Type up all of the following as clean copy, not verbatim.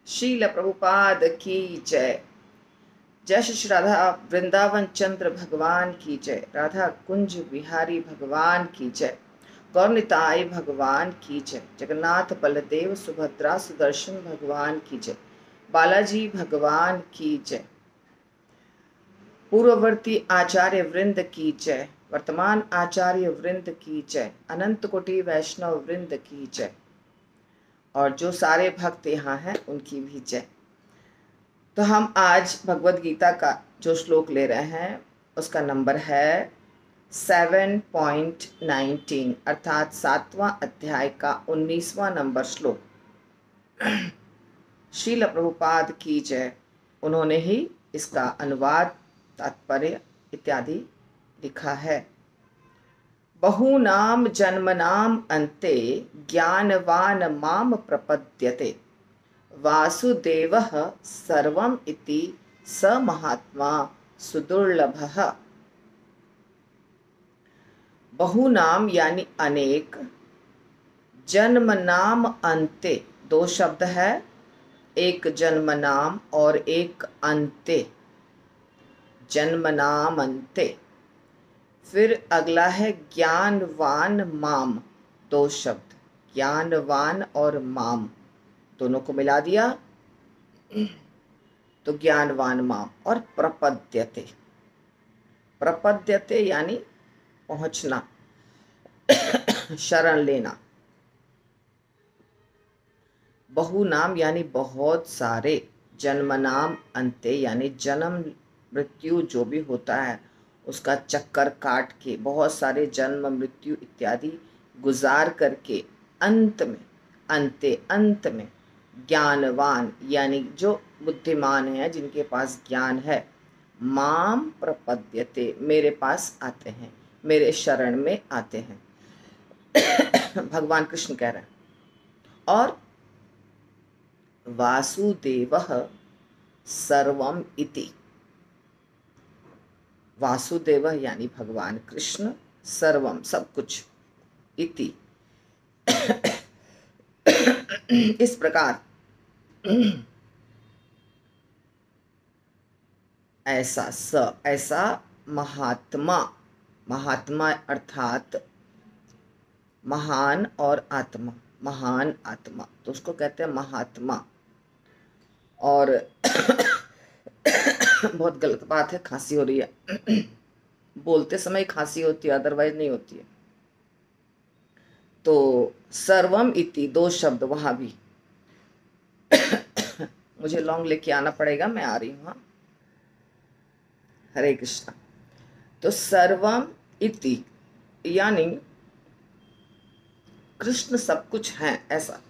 शील प्रभुपाद की जय। जय श्री राधा वृंदावन चंद्र भगवान की जय। राधा कुंज बिहारी भगवान की जय। गौरनिताई भगवान की जय। जगन्नाथ बलदेव सुभद्रा सुदर्शन भगवान की जय। बालाजी भगवान की जय। पूर्ववर्ती आचार्य वृंद की जय। वर्तमान आचार्य वृंद की जय। अनंत कोटि वैष्णव वृंद की जय। और जो सारे भक्त यहाँ हैं उनकी भी जय। तो हम आज भगवद गीता का जो श्लोक ले रहे हैं उसका नंबर है 7.19 अर्थात 7वां अध्याय का 19वां नंबर श्लोक। शील प्रभुपाद की जय। उन्होंने ही इसका अनुवाद, तात्पर्य इत्यादि लिखा है। बहूनाम जन्मनाम अन्ते ज्ञानवान माम प्रपद्यते वासुदेवः सर्वम् इति स महात्मा सुदुर्लभः। बहुनाम यानी अनेक, जन्म नाम अंते, दो शब्द है, एक जन्म नाम और एक अंते, जन्म नाम अंते। फिर अगला है ज्ञानवान माम, दो शब्द, ज्ञानवान और माम दोनों को मिला दिया तो ज्ञानवान माम। और प्रपद्यते, प्रपद्यते यानी पहुंचना, शरण लेना। बहु नाम यानी बहुत सारे, जन्म नाम अंते यानी जन्म मृत्यु जो भी होता है उसका चक्कर काट के, बहुत सारे जन्म मृत्यु इत्यादि गुजार करके अंत में, अंते अंत में ज्ञानवान यानी जो बुद्धिमान है, जिनके पास ज्ञान है, माम प्रपद्यते मेरे पास आते हैं, मेरे शरण में आते हैं। भगवान कृष्ण कह रहे हैं। और वासुदेवः सर्वम इति, वासुदेव यानी भगवान कृष्ण, सर्वम सब कुछ, इति इस प्रकार, ऐसा, स ऐसा महात्मा, महात्मा अर्थात महान और आत्मा, महान आत्मा, तो उसको कहते हैं महात्मा। और बहुत गलत बात है, खांसी हो रही है। बोलते समय खांसी होती है, अदरवाइज नहीं होती है। तो सर्वम इति दो शब्द वहां भी। मुझे लॉन्ग लेके आना पड़ेगा, मैं आ रही हूँ। हरे कृष्णा। तो सर्वम इति यानी कृष्ण सब कुछ है, ऐसा,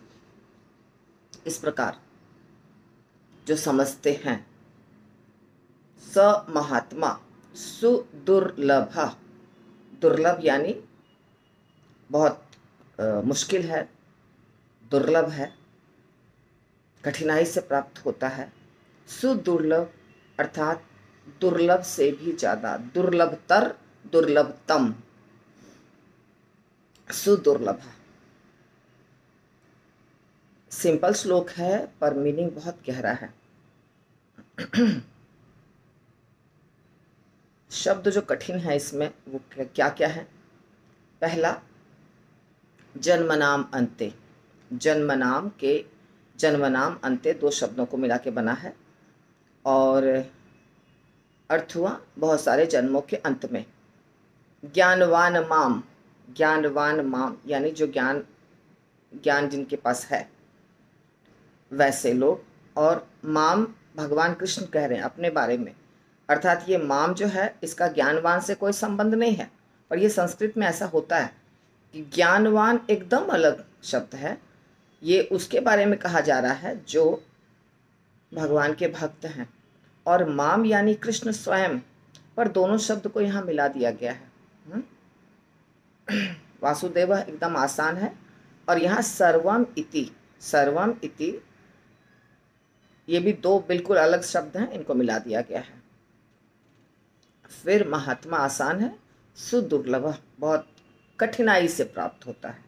इस प्रकार जो समझते हैं। स महात्मा सुदुर्लभ, दुर्लभ यानी बहुत मुश्किल है, दुर्लभ है, कठिनाई से प्राप्त होता है। सुदुर्लभ अर्थात दुर्लभ से भी ज्यादा, दुर्लभतर, दुर्लभतम, सुदुर्लभ। सिंपल श्लोक है पर मीनिंग बहुत गहरा है। शब्द जो कठिन है इसमें वो क्या क्या है। पहला जन्म नाम अंते, जन्म नाम के, जन्म नाम अंते दो शब्दों को मिला के बना है। और अर्थ हुआ बहुत सारे जन्मों के अंत में। ज्ञानवान माम, ज्ञानवान माम यानी जो ज्ञान, ज्ञान जिनके पास है वैसे लोग। और माम भगवान कृष्ण कह रहे हैं अपने बारे में, अर्थात ये माम जो है इसका ज्ञानवान से कोई संबंध नहीं है। पर ये संस्कृत में ऐसा होता है कि ज्ञानवान एकदम अलग शब्द है, ये उसके बारे में कहा जा रहा है जो भगवान के भक्त हैं। और माम यानी कृष्ण स्वयं, पर दोनों शब्द को यहाँ मिला दिया गया है। वासुदेव एकदम आसान है, और यहाँ सर्वम इति, सर्वम इति ये भी दो बिल्कुल अलग शब्द हैं, इनको मिला दिया गया है। फिर महात्मा आसान है, सुदुर्लभ बहुत कठिनाई से प्राप्त होता है।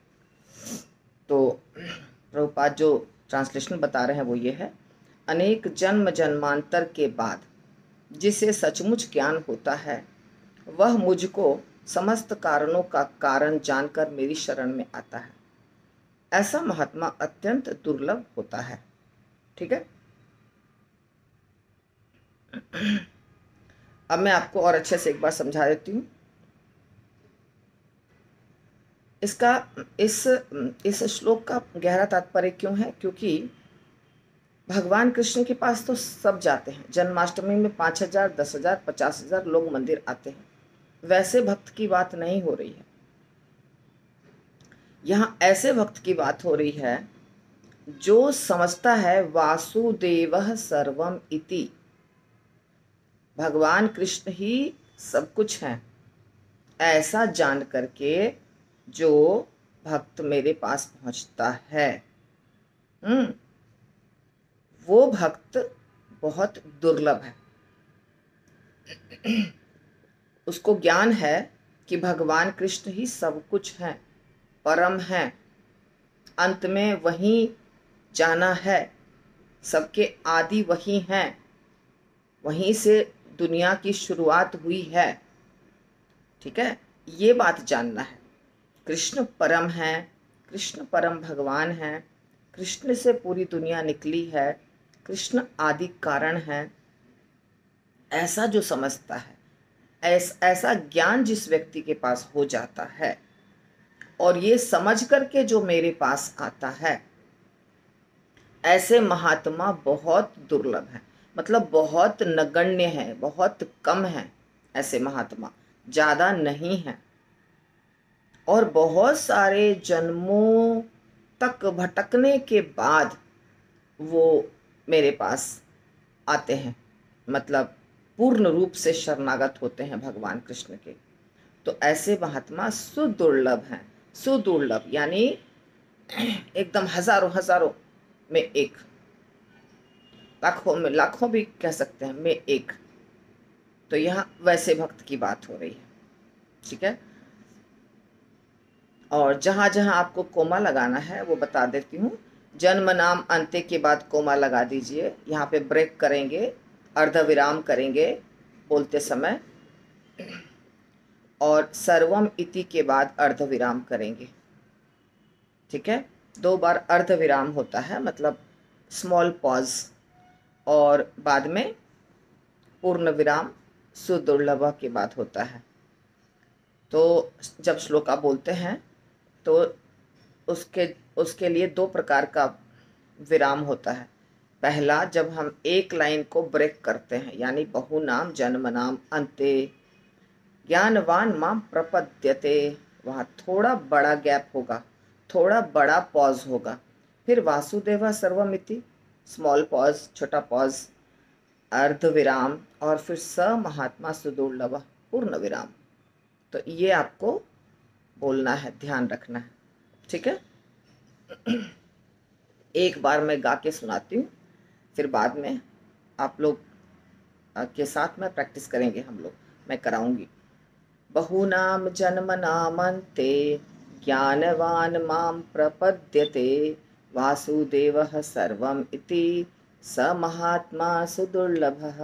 तो प्रभुपाद जो ट्रांसलेशन बता रहे हैं वो ये है अनेक जन्म जन्मांतर के बाद जिसे सचमुच ज्ञान होता है, वह मुझको समस्त कारणों का कारण जानकर मेरी शरण में आता है। ऐसा महात्मा अत्यंत दुर्लभ होता है। ठीक है, अब मैं आपको और अच्छे से एक बार समझा देती हूँ। इसका इस श्लोक का गहरा तात्पर्य क्यों है? क्योंकि भगवान कृष्ण के पास तो सब जाते हैं। जन्माष्टमी में 5,000, 10,000, 50,000 लोग मंदिर आते हैं। वैसे भक्त की बात नहीं हो रही है, यहाँ ऐसे भक्त की बात हो रही है जो समझता है वासुदेवः सर्वम इति, भगवान कृष्ण ही सब कुछ हैं, ऐसा जान करके जो भक्त मेरे पास पहुंचता है, वो भक्त बहुत दुर्लभ है। उसको ज्ञान है कि भगवान कृष्ण ही सब कुछ हैं, परम हैं, अंत में वहीं जाना है, सबके आदि वही हैं, वहीं से दुनिया की शुरुआत हुई है। ठीक है, ये बात जानना है। कृष्ण परम है, कृष्ण परम भगवान है, कृष्ण से पूरी दुनिया निकली है, कृष्ण आदि कारण है, ऐसा जो समझता है, ऐसा ज्ञान जिस व्यक्ति के पास हो जाता है और ये समझ करके जो मेरे पास आता है, ऐसे महात्मा बहुत दुर्लभ हैं। मतलब बहुत नगण्य है, बहुत कम है ऐसे महात्मा, ज़्यादा नहीं हैं। और बहुत सारे जन्मों तक भटकने के बाद वो मेरे पास आते हैं, मतलब पूर्ण रूप से शरणागत होते हैं भगवान कृष्ण के। तो ऐसे महात्मा सुदुर्लभ हैं। सुदुर्लभ यानी एकदम हजारों हजारों में एक, लाखों में लाखों भी कह सकते हैं में एक। तो यहाँ वैसे भक्त की बात हो रही है। ठीक है, और जहाँ जहाँ आपको कोमा लगाना है वो बता देती हूँ। जन्म नाम अंत्य के बाद कोमा लगा दीजिए। यहाँ पे ब्रेक करेंगे, अर्धविराम करेंगे बोलते समय, और सर्वम इति के बाद अर्धविराम करेंगे। ठीक है, 2 बार अर्धविराम होता है, मतलब स्मॉल पॉज, और बाद में पूर्ण विराम सुदुर्लभ के बाद होता है। तो जब श्लोका बोलते हैं तो उसके उसके लिए 2 प्रकार का विराम होता है। पहला, जब हम एक लाइन को ब्रेक करते हैं, यानी बहु नाम जन्म नाम अंते ज्ञानवान माम प्रपद्यते, वहाँ थोड़ा बड़ा गैप होगा, थोड़ा बड़ा पॉज होगा। फिर वासुदेवा सर्वमिति, स्मॉल पॉज, छोटा पॉज, अर्ध विराम, और फिर स महात्मा सुदुर्लभ पूर्ण विराम। तो ये आपको बोलना है, ध्यान रखना है। ठीक है, एक बार मैं गा के सुनाती हूँ, फिर बाद में आप लोग के साथ में प्रैक्टिस करेंगे हम लोग, मैं कराऊंगी। बहुनाम जन्म नामन्ते ज्ञानवान माम प्रपद्यते वासुदेवः सर्वम इति स महात्मा सुदुर्लभः।